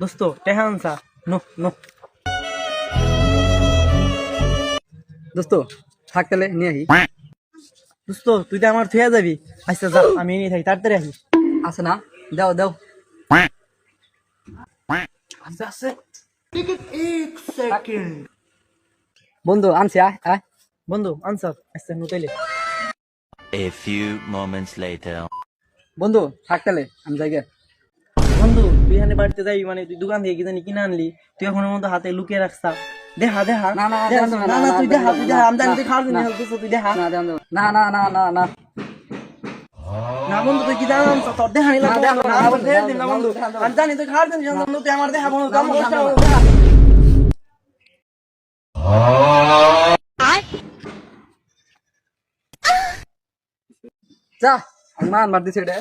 দোস্ত টেহা আনসা no no দোস্ত থাক তাহলে নিয়ে আহি দোস্ত তুই তো আমার থুয়া যাবি আচ্ছা যা আমি নিয়ে থাকি তাড়াতাড়ি আসিস আছে না দাও দাও আছে আছে বন্ধু আনছি আয় আয় বন্ধু আনসা আচ্ছা নোটাইলে A few moments later. বন্ধু থাক তাহলে আমি যাই গে। বন্ধু তুই এখানে বাড়িতে যাই মানে তুই দোকান থেকে কি জানি কিনে আনলি তুই এখন ওর মধ্যে হাতে লুকিয়ে রাখছা দেখা দেখা না, না, দেখা, না, না না, না না, তুই না, দেখা না, তুই না, দেখা আমি জানি না, তুই খাওয়ার জন্য না। help করছিস, তুই দেখা না না না না না না বন্ধু তুই কি জানাম তোর দেখা নিলাম না, দেখা, না, আবার বন্ধু, ফের না, দিন না বন্ধু, বন্ধু না, আমি জানি তুই খাওয়ার জন্য বন্ধু তুই আমার দেখা বন্ধু আমার কষ্ট না, হবে, না। দেখা। যা আমি মান মার দিছে এটা